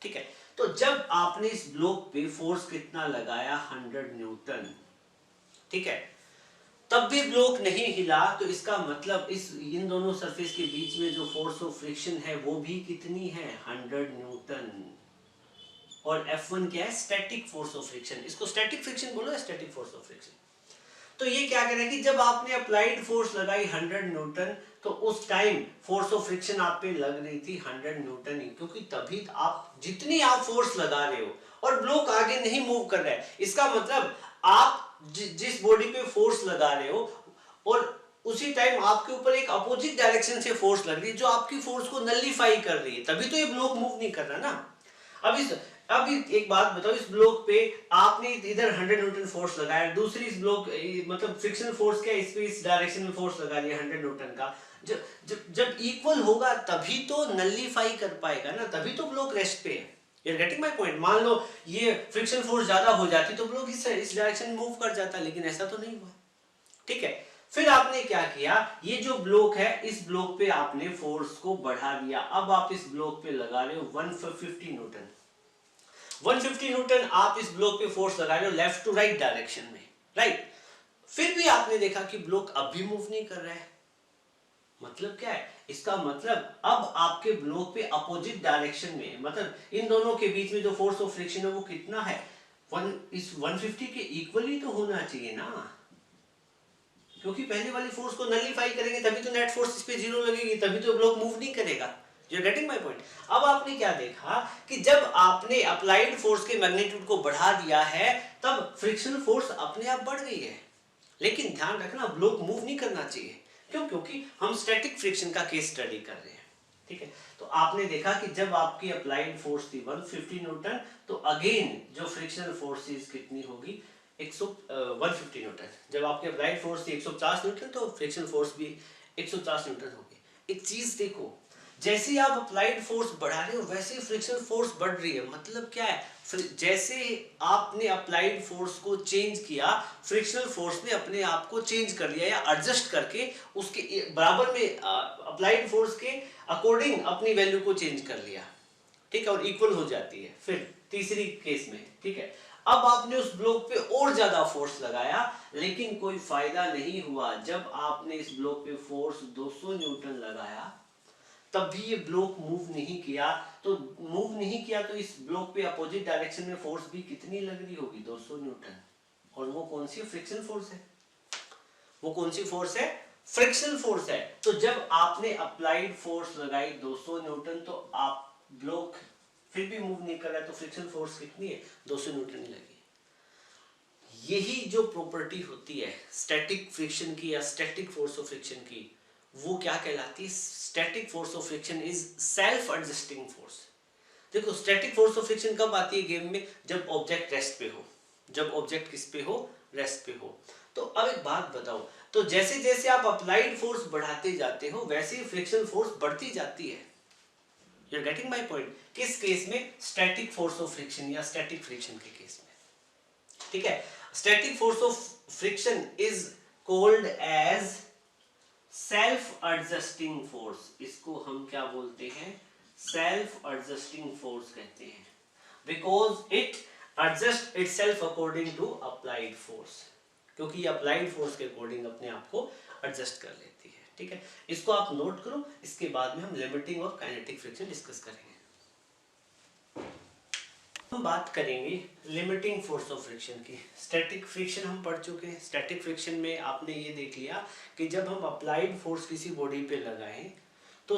ठीक है। तो जब आपने इस ब्लॉक पे फोर्स कितना लगाया, 100 न्यूटन, ठीक है, तब भी ब्लॉक नहीं हिला, तो इसका मतलब इन दोनों सरफेस के बीच में जो फोर्स ऑफ फ्रिक्शन है वो भी कितनी है, 100 न्यूटन। और F1 क्या है, स्टैटिक फोर्स ऑफ फ्रिक्शन। इसको स्टैटिक फ्रिक्शन बोलो, स्टैटिक फोर्स ऑफ फ्रिक्शन। तो ये क्या कह रहा है कि जब आपने अप्लाइड फोर्स लगाई 100 न्यूटन, तो उस टाइम फोर्स ऑफ फ्रिक्शन आप पे लग रही थी 100 न्यूटन ही, क्योंकि तभी आप जितनी आप फोर्स लगा रहे हो और ब्लॉक आगे नहीं मूव कर रहा है, इसका मतलब आप जिस बॉडी पे फोर्स लगा रहे हो और उसी टाइम आपके ऊपर एक अपोजिट डायरेक्शन से फोर्स लग रही है जो आपकी फोर्स को नलिफाई कर रही है, तभी तो ये ब्लॉक मूव नहीं कर रहा ना। अब एक बात बताओ, इस ब्लॉक पे आपने इधर 100 न्यूटन फोर्स लगाया, दूसरी इस ब्लॉक मतलब फ्रिक्शनल फोर्स क्या है, इस पे इस डायरेक्शन में फोर्स लगा दिया 100 न्यूटन का। जब इक्वल होगा तभी तो नलिफाई कर पाएगा ना, तभी तो ब्लॉक रेस्ट पे है। You're getting my point? मान लो ये फ्रिक्शन फोर्स ज्यादा हो जाती तो ब्लॉक इस डायरेक्शन में मूव कर जाता, लेकिन ऐसा तो नहीं हुआ, ठीक है। फिर आपने क्या किया, ये जो ब्लॉक है इस ब्लॉक पे आपने फोर्स को बढ़ा दिया। अब आप इस ब्लॉक पे लगा रहे हो 150 न्यूटन। 150 न्यूटन आप इस ब्लॉक पे फोर्स लगा रहे हो लेफ्ट टू राइट डायरेक्शन में, राइट। फिर भी आपने देखा कि ब्लॉक अब भी मूव नहीं कर रहा है। मतलब क्या है, इसका मतलब अब आपके ब्लॉक पे अपोजिट डायरेक्शन में, मतलब इन दोनों के बीच में जो फोर्स ऑफ फ्रिक्शन है वो कितना है, इस 150 के इक्वली तो होना चाहिए ना, क्योंकि पहले वाली फोर्स को नलिफाई करेंगे तभी तो नेट फोर्स इस पे 0 लगेगी, तभी तो ब्लॉक मूव नहीं करेगा। You're getting my point? अब आपने क्या देखा कि जब आपने अप्लाइड फोर्स के मैग्नीट्यूड को बढ़ा दिया है तब फ्रिक्शनल फोर्स अपने आप बढ़ गई है, लेकिन ध्यान रखना ब्लॉक मूव नहीं करना चाहिए। क्यों? क्योंकि हम स्टैटिक फ्रिक्शन का केस स्टडी कर रहे हैं, ठीक है। तो आपने देखा कि जब आपकी अप्लाइड फोर्स थी 150 न्यूटन, तो अगेन जो फ्रिक्शनल फोर्सेस कितनी होगी, 150 न्यूटन। जब आपकी अप्लाइड फोर्स थी 150 न्यूटन, तो फ्रिक्शनल फोर्स भी 150 न्यूटन होगी। एक चीज देखो, जैसे आप अप्लाइड फोर्स बढ़ा रहे हो वैसे ही फ्रिक्शनल फोर्स बढ़ रही है। मतलब क्या है, जैसे आपने अप्लाइड फोर्स को चेंज किया, फ्रिक्शनल फोर्स ने अपने आप को चेंज कर लिया या एडजस्ट करके उसके बराबर में अप्लाइड फोर्स के अकॉर्डिंग अपनी वैल्यू को चेंज कर लिया, ठीक है, और इक्वल हो जाती है। फिर तीसरी केस में, ठीक है, अब आपने उस ब्लॉक पे और ज्यादा फोर्स लगाया लेकिन कोई फायदा नहीं हुआ। जब आपने इस ब्लॉक पे फोर्स 200 न्यूटन लगाया तब भी ये ब्लॉक मूव नहीं किया। तो मूव नहीं किया तो इस ब्लॉक पे अपोजिट डायरेक्शन में फोर्स भी कितनी लग रही होगी, 200 न्यूटन। और वो कौन सी फ्रिक्शन फोर्स है, वो कौन सी फोर्स है, फ्रिक्शन फोर्स है। तो जब आपने अप्लाइड फोर्स लगाई 200 न्यूटन तो आप ब्लॉक फिर भी मूव नहीं कर रहा है, तो फ्रिक्शन फोर्स कितनी है, 200 न्यूटन ही लगी। यही जो प्रॉपर्टी होती है स्टैटिक फ्रिक्शन की या स्टैटिक फोर्स ऑफ फ्रिक्शन की, वो क्या कहलाती है, static force of friction is self adjusting force. देखो स्टैटिक फोर्स ऑफ फ्रिक्शन कब आती है गेम में, जब ऑब्जेक्ट रेस्ट पे हो, जब ऑब्जेक्ट किस पे हो, रेस्ट पे हो। तो अब एक बात बताओ, तो जैसे जैसे आप अप्लाइड फोर्स बढ़ाते जाते हो वैसे ही फ्रिक्शन फोर्स बढ़ती जाती है। You are getting my point. किस केस में? स्टैटिक फोर्स ऑफ फ्रिक्शन या स्टैटिक फ्रिक्शन के केस में, ठीक है। Static force of friction is called as self adjusting force. इसको हम क्या बोलते हैं? सेल्फ एडजस्टिंग फोर्स कहते हैं, because it adjust itself according to applied force, क्योंकि ये अप्लाइड फोर्स के अकॉर्डिंग अपने आप को एडजस्ट कर लेती है, ठीक है। इसको आप नोट करो, इसके बाद में हम लिमिटिंग और काइनेटिक फ्रिक्शन डिस्कस करेंगे। हम बात करेंगे लिमिटिंग फोर्स ऑफ फ्रिक्शन की। स्टैटिक फ्रिक्शन हम पढ़ चुके हैं। स्टैटिक फ्रिक्शन में आपने ये देख लिया कि जब हम अप्लाइड फोर्स किसी बॉडी पे लगाएं तो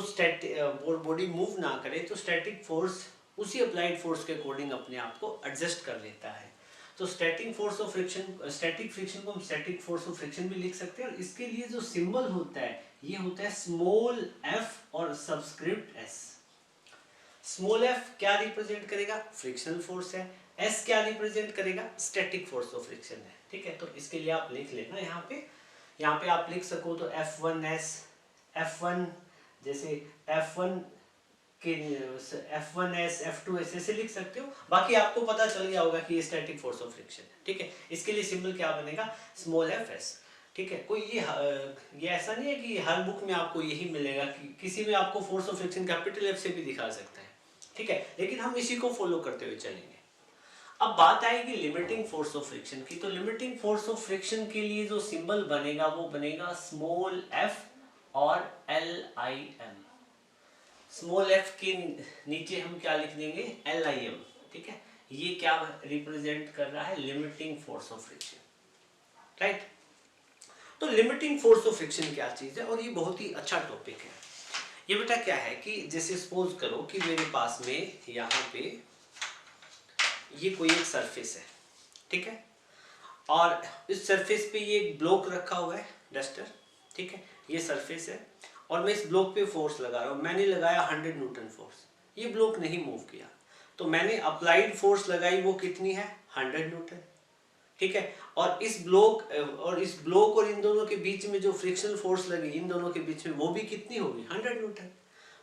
बॉडी मूव ना करे तो स्टैटिक फोर्स उसी अप्लाइड फोर्स के अकॉर्डिंग अपने आप को एडजस्ट कर लेता है। तो static force of friction, static friction को हम स्टैटिक फोर्स ऑफ फ्रिक्शन भी लिख सकते हैं, और इसके लिए जो सिंबल होता है ये होता है स्मॉल एफ और सबस्क्रिप्ट एस। स्मॉल एफ क्या रिप्रेजेंट करेगा? फ्रिक्शनल फोर्स है। एस क्या रिप्रेजेंट करेगा? स्टैटिक फोर्स ऑफ फ्रिक्शन है, ठीक है। तो इसके लिए आप लिख लेना यहाँ पे आप लिख सको तो F1S, F1 जैसे F1 के F1S, F2S ऐसे लिख सकते हो। बाकी आपको पता चल गया होगा कि ये स्टैटिक फोर्स ऑफ फ्रिक्शन है, ठीक है। इसके लिए सिंबल क्या बनेगा? स्मॉल एफ एस, ठीक है। कोई ये ऐसा नहीं है कि हर बुक में आपको यही मिलेगा, कि किसी में आपको force of friction capital F से भी दिखा सकता है, ठीक है, लेकिन हम इसी को फॉलो करते हुए चलेंगे। अब बात आएगी लिमिटिंग फोर्स ऑफ फ्रिक्शन की। तो लिमिटिंग फोर्स ऑफ फ्रिक्शन के लिए जो सिंबल बनेगा वो बनेगा स्मॉल एफ और LIM। स्मॉल एफ के नीचे हम क्या लिख देंगे? LIM, ठीक है। ये क्या रिप्रेजेंट कर रहा है? Limiting force of friction, right. तो लिमिटिंग फोर्स ऑफ फ्रिक्शन क्या चीज है, और ये बहुत ही अच्छा टॉपिक है। ये बेटा क्या है कि जैसे सपोज करो कि मेरे पास में यहाँ पे ये कोई एक सरफेस है, ठीक है, और इस सरफेस पे ये एक ब्लॉक रखा हुआ है, डस्टर, ठीक है। ये सरफेस है और मैं इस ब्लॉक पे फोर्स लगा रहा हूँ। मैंने लगाया 100 न्यूटन फोर्स, ये ब्लॉक नहीं मूव किया, तो मैंने अप्लाइड फोर्स लगाई, वो कितनी है? 100 न्यूटन, ठीक है। और इस ब्लॉक और इन दोनों के बीच में जो फ्रिक्शनल फोर्स लगी इन दोनों के बीच में, वो भी कितनी होगी? 100 न्यूटन।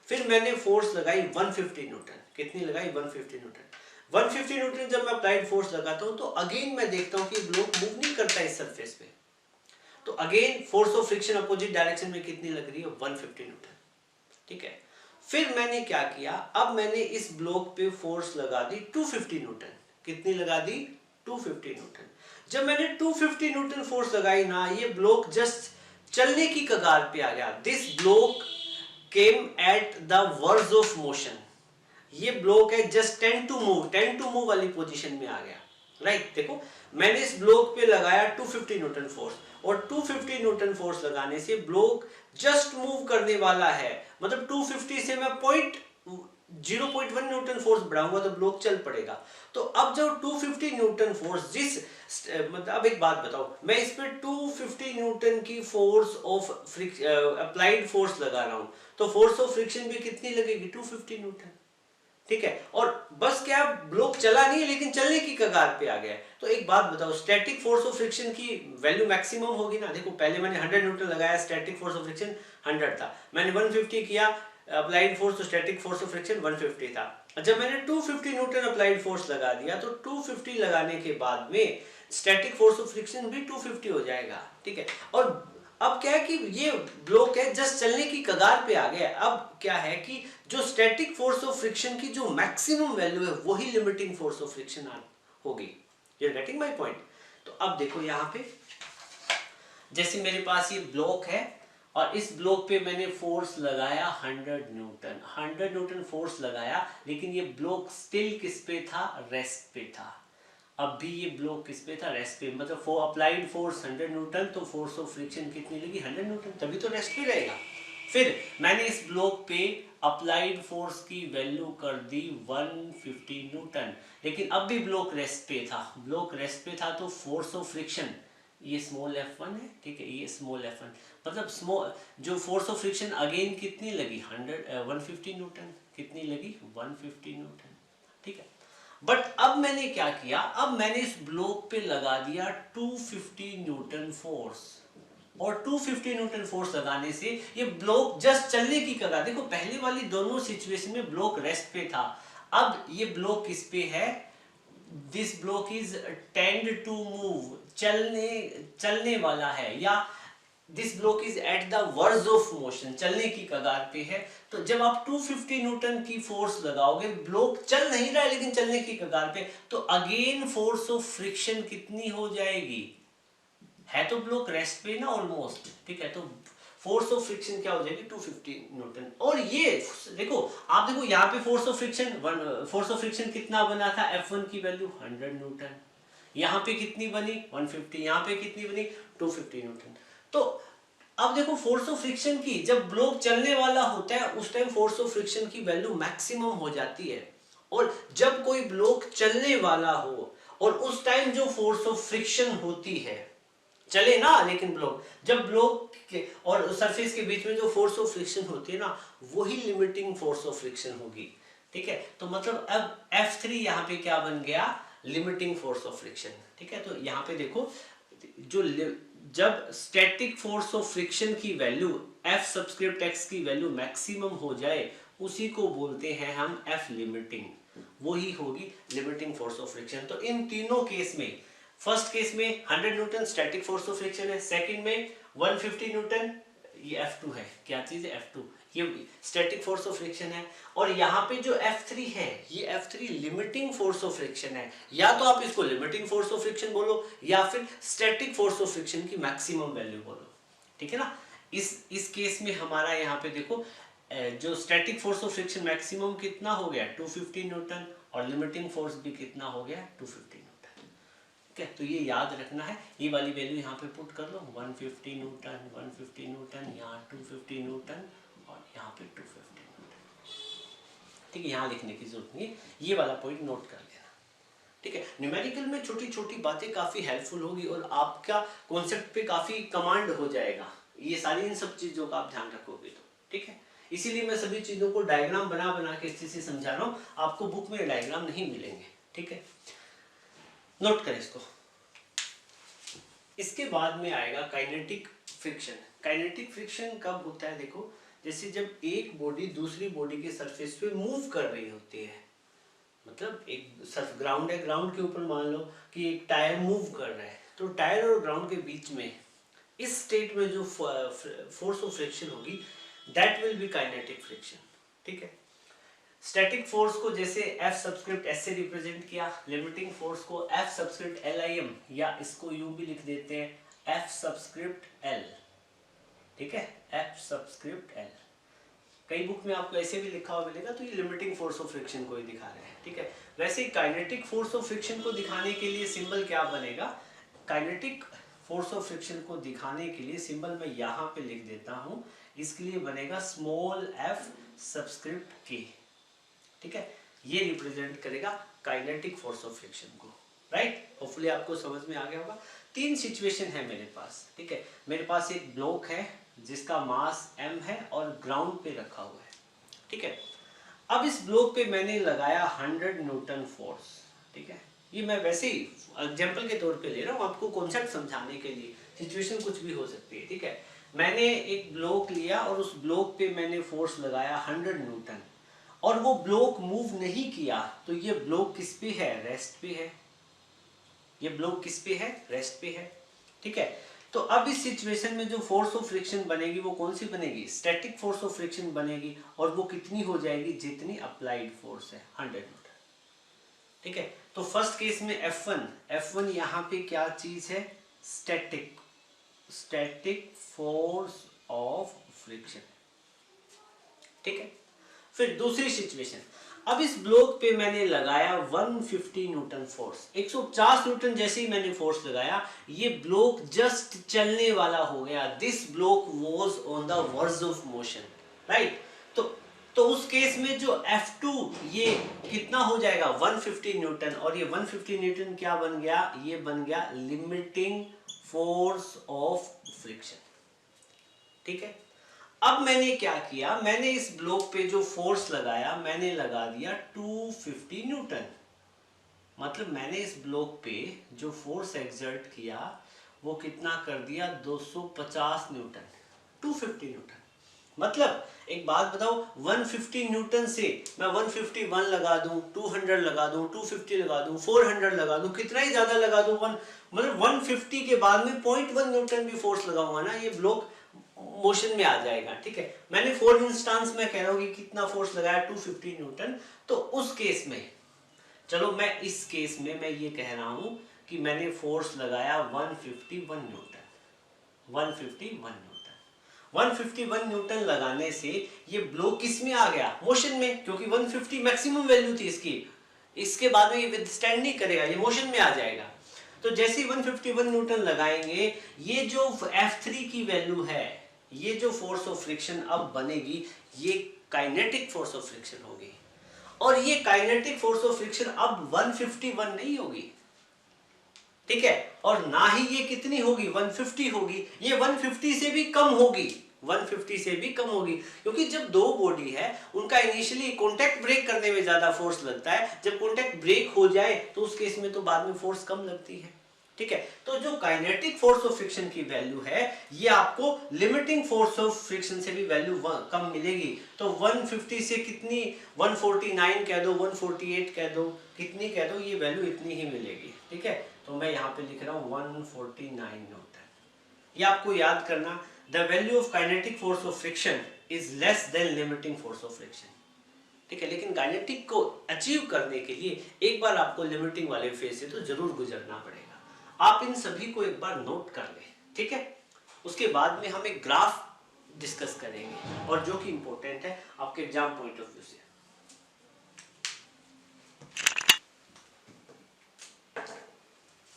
फिर मैंने फोर्स लगाई 150 न्यूटन। कितनी लगाई? 150 न्यूटन। 150 न्यूटन जब मैं अप्लाइड फोर्स लगाता हूं तो अगेन मैं देखता हूं कि ब्लॉक मूव नहीं करता इस सरफेस पे, तो again force of friction opposite direction में कितनी लग रही है? 150 न्यूटन, ठीक है। फिर मैंने क्या किया? अब मैंने इस ब्लॉक पे फोर्स लगा दी 250 न्यूटन। कितनी लगा दी? 250 न्यूटन। जब मैंने 250 न्यूटन फोर्स लगाई ना, ये ब्लॉक जस्ट चलने की कगार पे आ गया। This block came at the verge of motion. ये ब्लॉक है जस्ट 10 टू मूव वाली पोजीशन में आ गया, राइट। देखो मैंने इस ब्लॉक पे लगाया 250 न्यूटन फोर्स, और 250 न्यूटन फोर्स लगाने से ब्लॉक जस्ट मूव करने वाला है। मतलब 250 से मैं 0.1 न्यूटन फोर्स बढ़ाऊंगा तो ब्लॉक चल पड़ेगा। तो अब जो 250 न्यूटन फोर्स मतलब अब एक बात बताओ, मैं इस पे 250 न्यूटन की फोर्स ऑफ अप्लाइड फोर्स लगा रहा हूं, तो फोर्स ऑफ फ्रिक्शन भी कितनी लगेगी? 250 न्यूटन, ठीक है। और बस क्या ब्लॉक चला नहीं, लेकिन चलने की कगार पे आ गया। तो एक बात बताओ, स्टैटिक फोर्स ऑफ फ्रिक्शन की वैल्यू मैक्सिमम होगी ना। देखो पहले मैंने 100 न्यूटन लगाया, स्टैटिक फोर्स ऑफ फ्रिक्शन 100 था। मैंने 150 किया अप्लाइड फोर्स, तो स्टैटिक फोर्स ऑफ फ्रिक्शन 150 था। जब मैंने 250 न्यूटन अप्लाइड फोर्स लगा दिया, तो 250 लगाने के बाद में स्टैटिक फोर्स ऑफ फ्रिक्शन भी 250 हो जाएगा, ठीक है। और अब क्या है कि ये ब्लॉक है जस्ट चलने की कगार पे आ गया। अब क्या है कि जो स्टैटिक फोर्स ऑफ फ्रिक्शन की जो मैक्सिमम वैल्यू है वही लिमिटिंग फोर्स ऑफ फ्रिक्शन होगी। You are getting my point. तो अब देखो यहाँ पे जैसे मेरे पास ये ब्लॉक है और इस ब्लॉक पे मैंने फोर्स लगाया 100 न्यूटन। 100 न्यूटन फोर्स लगाया, लेकिन ये ब्लॉक स्टिल किस पे था? रेस्ट पे था। अब भी ये ब्लॉक किस पे था? रेस्ट पे। मतलब अप्लाइड फोर्स 100 न्यूटन, तो फोर्स ऑफ फ्रिक्शन कितनी लगी? 100 न्यूटन, तभी तो रेस्ट पे रहेगा। फिर मैंने इस ब्लॉक पे अप्लाइड फोर्स की वैल्यू कर दी 150 न्यूटन, लेकिन अब भी ब्लॉक रेस्ट पे था। ब्लॉक रेस्ट पे था तो फोर्स ऑफ फ्रिक्शन, ये स्मॉल f1 है, ठीक है, ये स्मॉल f1, मतलब जो फोर्स ऑफ फ्रिक्शन अगेन कितनी लगी? 150 न्यूटन। कितनी लगी? 150 न्यूटन, ठीक है। बट अब मैंने क्या किया? अब मैंने इस ब्लॉक पे लगा दिया 250 न्यूटन फोर्स। और 250 न्यूटन फोर्स लगाने से ये ब्लॉक जस्ट चलने की कगार, देखो पहले वाली दोनों सिचुएशन में ब्लॉक रेस्ट पे था, अब ये ब्लॉक किस पे है, this block is tend to move, चलने वाला है, या this block is at the verge of motion, चलने की कगार पे है। तो जब आप 250 न्यूटन की फोर्स लगाओगे, ब्लॉक चल नहीं रहा है लेकिन चलने की कगार पे, तो अगेन फोर्स ऑफ फ्रिक्शन कितनी हो जाएगी, है तो ब्लॉक रेस्ट पे ना ऑलमोस्ट, ठीक है, तो फोर्स ऑफ फ्रिक्शन क्या हो जाएगी 250 न्यूटन। और ये देखो, आप देखो यहाँ पे फोर्स ऑफ फ्रिक्शन कितना बना था, F1 की वैल्यू 100 न्यूटन, यहाँ पे कितनी बनी 150, यहाँ पे कितनी बनी 250 न्यूटन। तो अब देखो फोर्स ऑफ फ्रिक्शन की, जब ब्लॉक चलने वाला होता है उस टाइम फोर्स ऑफ फ्रिक्शन की वैल्यू मैक्सिमम हो जाती है, और जब कोई ब्लॉक चलने वाला हो और उस टाइम जो फोर्स ऑफ फ्रिक्शन होती है, चले ना लेकिन ब्लॉक, जब ब्लॉक के और सरफेस के बीच में जो फोर्स ऑफ फ्रिक्शन होती है ना, वही लिमिटिंग फोर्स ऑफ फ्रिक्शन होगी, ठीक है। तो मतलब अब F3 यहाँ पे क्या बन गया, लिमिटिंग फोर्स ऑफ फ्रिक्शन, ठीक है। तो यहाँ पे देखो, जो जब स्टैटिक फोर्स ऑफ फ्रिक्शन की वैल्यू F सबस्क्रिप्ट x की वैल्यू मैक्सिमम हो जाए, उसी को बोलते हैं हम F लिमिटिंग, वही होगी लिमिटिंग फोर्स ऑफ फ्रिक्शन। तो इन तीनों केस में, फर्स्ट केस में 100 Newton static force of friction है, सेकंड में 150 न्यूटन, ये F2 है, क्या चीज है F2, ये स्टैटिक फोर्स ऑफ फ्रिक्शन है, और यहाँ पे जो F3 है, ये F3 limiting force of friction है। या तो आप इसको लिमिटिंग फोर्स ऑफ फ्रिक्शन बोलो, या फिर स्टैटिक फोर्स ऑफ फ्रिक्शन की मैक्सिमम वैल्यू बोलो, ठीक है ना। इस केस में हमारा यहाँ पे देखो, जो static force of friction maximum कितना हो गया 250 न्यूटन, और लिमिटिंग फोर्स भी कितना हो गया 250 न्यूटन, ठीक है। तो ये याद रखना है, ये वाली वैल्यू यहाँ पे पुट कर लो, 150 न्यूटन, 150 न्यूटन, यहाँ 250 न्यूटन, और यहाँ पे 250 न्यूटन, ठीक है। यहाँ लिखने की जरूरत नहीं है, ये वाला पॉइंट नोट कर लेना, ठीक है। न्यूमेरिकल में छोटी छोटी बातें काफी हेल्पफुल होगी, और आपका कॉन्सेप्ट पे काफी कमांड हो जाएगा, ये सारी इन सब चीजों का आप ध्यान रखोगे तो, ठीक है। इसीलिए मैं सभी चीजों को डायग्राम बना बना के अच्छे से समझा रहा हूँ, आपको बुक में डायग्राम नहीं मिलेंगे, ठीक है। नोट करें इसको। इसके बाद में आएगा काइनेटिक फ्रिक्शन। काइनेटिक फ्रिक्शन कब होता है, देखो जैसे जब एक बॉडी दूसरी बॉडी के सरफेस पे मूव कर रही होती है, मतलब एक सर्फ ग्राउंड है, ग्राउंड के ऊपर मान लो कि एक टायर मूव कर रहा है, तो टायर और ग्राउंड के बीच में इस स्टेट में जो फोर्स ऑफ फ्रिक्शन होगी, that will B kinetic friction, ठीक है। स्टैटिक फोर्स को जैसे F सबस्क्रिप्ट S से रिप्रेजेंट किया, लिमिटिंग फोर्स को F सबस्क्रिप्ट LIM, या इसको यूं भी लिख देते हैं F सबस्क्रिप्ट L, ठीक है, F सबस्क्रिप्ट L। कई बुक में आपको ऐसे भी लिखा हुआ मिलेगा, तो ये लिमिटिंग फोर्स ऑफ फ्रिक्शन को ही दिखा रहे हैं, ठीक है। वैसे काइनेटिक फोर्स ऑफ फ्रिक्शन को दिखाने के लिए सिंबल क्या बनेगा, काइनेटिक फोर्स ऑफ फ्रिक्शन को दिखाने के लिए सिंबल मैं यहाँ पे लिख देता हूँ, इसके लिए बनेगा स्मॉल f सबस्क्रिप्ट k, ठीक है। ये रिप्रेजेंट करेगा काइनेटिक फोर्स ऑफ फ्रिक्शन को, राइट। होपफुली आपको समझ में आ गया होगा। तीन सिचुएशन है मेरे पास, ठीक है। मेरे पास एक ब्लॉक है जिसका मास m है और ग्राउंड पे रखा हुआ है, ठीक है। अब इस ब्लॉक पे मैंने लगाया 100 न्यूटन फोर्स, ठीक है। ये मैं वैसे ही एग्जांपल के तौर पे ले रहा हूँ, आपको कॉन्सेप्ट समझाने के लिए, सिचुएशन कुछ भी हो सकती है, ठीक है। मैंने एक ब्लॉक लिया और उस ब्लॉक पे मैंने फोर्स लगाया 100 न्यूटन, और वो ब्लॉक मूव नहीं किया, तो ये ब्लॉक किस पे है, रेस्ट पे है। ये ब्लॉक किस पे है, रेस्ट पे है, ठीक है। तो अब इस सिचुएशन में जो फोर्स ऑफ फ्रिक्शन बनेगी वो कौन सी बनेगी, स्टैटिक फोर्स ऑफ फ्रिक्शन बनेगी, और वो कितनी हो जाएगी, जितनी अप्लाइड फोर्स है 100 न्यूटन, ठीक है। तो फर्स्ट केस में F1 यहाँ पे क्या चीज है, स्टैटिक फोर्स ऑफ फ्रिक्शन, ठीक है। फिर दूसरी सिचुएशन, अब इस ब्लॉक पे मैंने लगाया 150 न्यूटन फोर्स, 150 न्यूटन जैसे ही मैंने फोर्स लगाया, ये ब्लॉक जस्ट चलने वाला हो गया, this block was on the verge of motion, right. तो उस केस में जो F2 ये कितना हो जाएगा 150 न्यूटन, और ये 150 न्यूटन क्या बन गया, ये बन गया लिमिटिंग फोर्स ऑफ फ्रिक्शन, ठीक है। अब मैंने क्या किया, मैंने इस ब्लॉक पे जो फोर्स लगाया, मैंने लगा दिया 250 न्यूटन, मतलब मैंने इस ब्लॉक पे जो फोर्स एक्सर्ट किया वो कितना कर दिया 250 न्यूटन, 250 न्यूटन। मतलब एक बात बताओ, 150 न्यूटन से मैं 151 लगा दूं, 200 लगा दूं, 250 लगा दूं, 400 लगा दूं, कितना ही ज्यादा लगा दूं, मतलब 150 के बाद में 0.1 न्यूटन भी फोर्स लगाऊंगा ना, ये ब्लॉक मोशन में आ जाएगा। ठीक है, मैंने फॉर इंस्टांस में कह रहा हूं कि कितना फोर्स लगाया 250 न्यूटन। तो उस केस में, चलो मैं इस केस में मैं ये कह रहा हूं कि मैंने फोर्स लगाया 151 न्यूटन, 151 न्यूटन। 151 न्यूटन लगाने से ये ब्लॉक किस में आ गया, मोशन में, क्योंकि 150 मैक्सिमम वैल्यू थी इसकी, इसके बाद में ये विथस्टैंड नहीं करेगा, ये मोशन में आ जाएगा। तो जैसे 151 न्यूटन लगाएंगे, ये जो F3 की वैल्यू है, ये जो फोर्स ऑफ फ्रिक्शन अब बनेगी, ये काइनेटिक फोर्स ऑफ फ्रिक्शन होगी। और ये काइनेटिक फोर्स ऑफ फ्रिक्शन अब 151 नहीं होगी, ठीक है, और ना ही ये कितनी होगी 150 होगी, ये 150 से भी कम होगी, 150 से भी कम होगी। क्योंकि जब दो बॉडी है, उनका इनिशियली कांटेक्ट ब्रेक करने में ज्यादा फोर्स लगता है, जब कांटेक्ट ब्रेक हो जाए तो उस केस में तो बाद में फोर्स कम लगती है। ठीक है, तो जो काइनेटिक फोर्स ऑफ फ्रिक्शन की वैल्यू है, ये आपको लिमिटिंग फोर्स ऑफ फ्रिक्शन से भी वैल्यू कम मिलेगी। तो 150 से कितनी, 149 कह दो, 148 कह दो, कितनी कह दो, ये वैल्यू इतनी ही मिलेगी। ठीक है, तो मैं यहाँ पे लिख रहा हूँ 149 न्यूटन। ये आपको याद करना, the value of kinetic force of friction is less than limiting force of friction. ठीक है, लेकिन काइनेटिक को अचीव करने के लिए एक बार आपको लिमिटिंग वाले फेज से तो जरूर गुजरना पड़ेगा। आप इन सभी को एक बार नोट कर लें। ठीक है, उसके बाद में हम एक ग्राफ डिस्कस करेंगे, और जो कि इंपॉर्टेंट है आपके एग्जाम पॉइंट ऑफ व्यू से।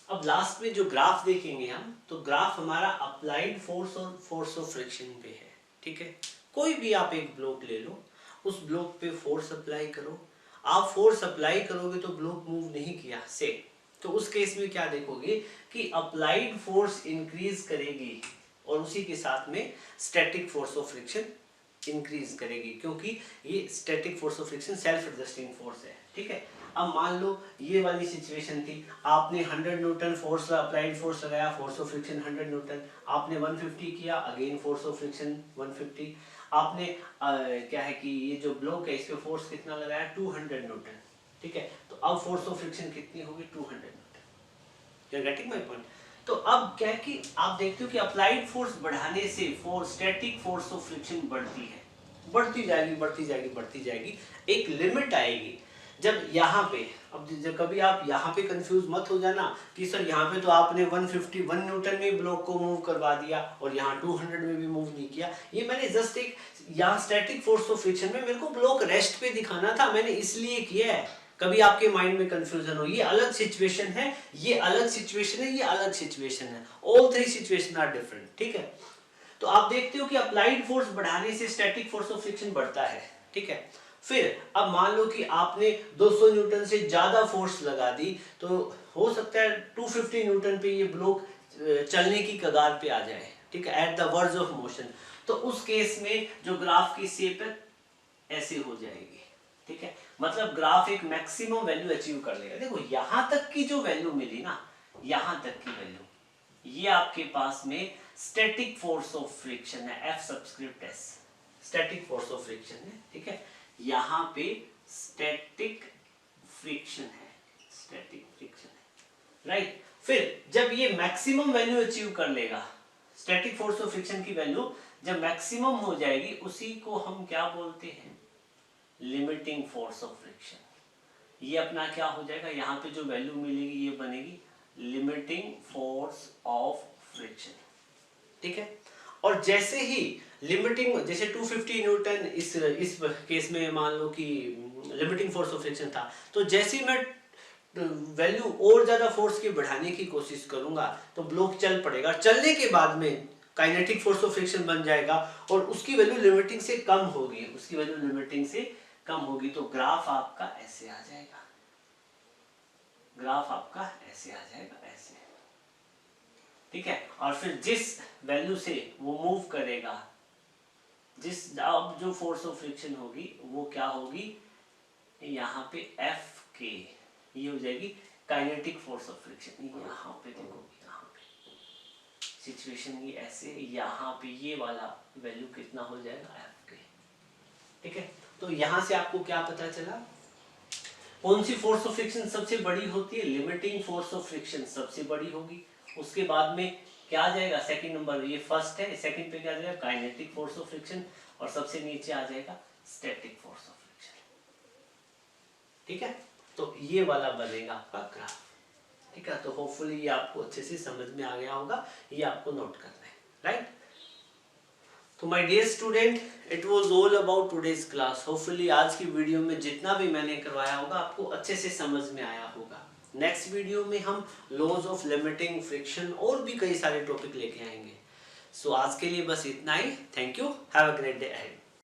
अब लास्ट में जो ग्राफ देखेंगे हम, तो ग्राफ हमारा अप्लाइड फोर्स और फोर्स ऑफ फ्रिक्शन पे है। ठीक है, कोई भी आप एक ब्लॉक ले लो, उस ब्लॉक पे फोर्स अप्लाई करो। आप फोर्स अप्लाई करोगे तो ब्लॉक मूव नहीं किया से, तो उस केस में क्या देखोगे कि अप्लाइड फोर्स इंक्रीज करेगी, और उसी के साथ में static force of friction increase करेगी, क्योंकि ये static force of friction self adjusting force है। ठीक है, अब मान लो ये वाली सिचुएशन थी, आपने 100 न्यूटन फोर्स अप्लाइड फोर्स लगाया, फोर्स ऑफ फ्रिक्शन 100 न्यूटन, आपने 150 किया, अगेन फोर्स ऑफ फ्रिक्शन 150, आपने क्या है कि ये जो ब्लॉक है, इस पे फोर्स कितना लगाया 200 न्यूटन। ठीक है, तो अब फोर्स ऑफ फ्रिक्शन कितनी होगी 200 newton. You are getting my point. तो अब क्या है कि आप देखते हो कि अप्लाइड फोर्स बढ़ाने से स्टैटिक फोर्स ऑफ फ्रिक्शन बढ़ती है, बढ़ती जाएगी, बढ़ती जाएगी, बढ़ती जाएगी, एक लिमिट आएगी जब यहाँ पे, अब जब कभी आप यहाँ पे कंफ्यूज मत हो जाना कि सर यहाँ पे तो आपने 151 न्यूटन में ब्लॉक को मूव करवा दिया और यहाँ 200 में भी मूव नहीं किया। ये मैंने जस्ट एक यहाँ स्टैटिक फोर्स ऑफ फ्रिक्शन में मेरे को ब्लॉक रेस्ट पे दिखाना था, मैंने इसलिए किया है। कभी आपके माइंड में कंफ्यूजन हो, ये अलग सिचुएशन है, ये अलग सिचुएशन है, ये अलग सिचुएशन है, all three situation are different. ठीक है, तो आप देखते हो कि अप्लाइड फोर्स बढ़ाने से स्टैटिक फोर्स ऑफ फ्रिक्शन बढ़ता है। ठीक है, फिर अब मान लो कि आपने 200 न्यूटन से ज्यादा फोर्स लगा दी, तो हो सकता है 250 न्यूटन पे ये ब्लॉक चलने की कगार पे आ जाए। ठीक है, eight the verge of motion. तो उस केस में जो ग्राफ की शेप है ऐसे हो जाएगी। ठीक है, मतलब ग्राफ एक मैक्सिमम वैल्यू अचीव कर लेगा। देखो यहां तक की जो वैल्यू मिली ना, यहां तक की वैल्यू, ये आपके पास में स्टैटिक फोर्स ऑफ फ्रिक्शन है, F subscript S, static force of friction है। ठीक है, यहां पे स्टैटिक फ्रिक्शन है, स्टैटिक फ्रिक्शन है, राइट। फिर जब ये मैक्सिमम वैल्यू अचीव कर लेगा, स्टैटिक फोर्स ऑफ फ्रिक्शन की वैल्यू जब मैक्सिमम हो जाएगी, उसी को हम क्या बोलते हैं, लिमिटिंग फोर्स ऑफ फ्रिक्शन। ये अपना क्या हो जाएगा, यहाँ पे जो वैल्यू मिलेगी ये बनेगी लिमिटिंग फोर्स ऑफ फ्रिक्शन। ठीक है, और जैसे ही लिमिटिंग, जैसे 250 न्यूटन इस केस में मान लो कि लिमिटिंग फोर्स ऑफ फ्रिक्शन था, तो जैसे ही मैं वैल्यू और ज्यादा फोर्स की बढ़ाने की कोशिश करूंगा तो ब्लॉक चल पड़ेगा, चलने के बाद में काइनेटिक फोर्स ऑफ फ्रिक्शन बन जाएगा और उसकी वैल्यू लिमिटिंग से कम होगी, उसकी वैल्यू लिमिटिंग से कम होगी, तो ग्राफ आपका ऐसे आ जाएगा, ग्राफ आपका ऐसे आ जाएगा, ऐसे। ठीक है, और फिर जिस वैल्यू से वो मूव करेगा, जिस अब जो फोर्स ऑफ फ्रिक्शन होगी वो क्या होगी, यहाँ पे F के, ये हो जाएगी काइनेटिक फोर्स ऑफ फ्रिक्शन। यहाँ पे देखो, यहाँ पे सिचुएशन की ऐसे यहाँ पे ये वाला वैल्यू कितना हो जाएगा आपके, ठीक है। तो यहाँ से आपको क्या पता चला, कौन सी फोर्स ऑफ फ्रिक्शन सबसे बड़ी होती है, लिमिटिंग फोर्स ऑफ फ्रिक्शन सबसे बड़ी होगी। उसके बाद में क्या आ जाएगा, सेकंड नंबर, ये फर्स्ट है, सेकंड पे क्या आ जाएगा काइनेटिक फोर्स ऑफ फ्रिक्शन, और सबसे नीचे आ जाएगा स्टैटिक फोर्स ऑफ फ्रिक्शन, ठीक है। तो ये वाला बनेगा आपका ग्राफ, ठीक है। तो होपफुली ये आपको अच्छे से समझ में आ गया होगा, ये आपको नोट करना है, राइट। तो my dear student, it was all about today's class. Hopefully आज की वीडियो में जितना भी मैंने करवाया होगा आपको अच्छे से समझ में आया होगा। नेक्स्ट वीडियो में हम लॉज ऑफ लिमिटिंग फ्रिक्शन और भी कई सारे टॉपिक लेके आएंगे। सो आज के लिए बस इतना ही। Thank you, have a great day ahead.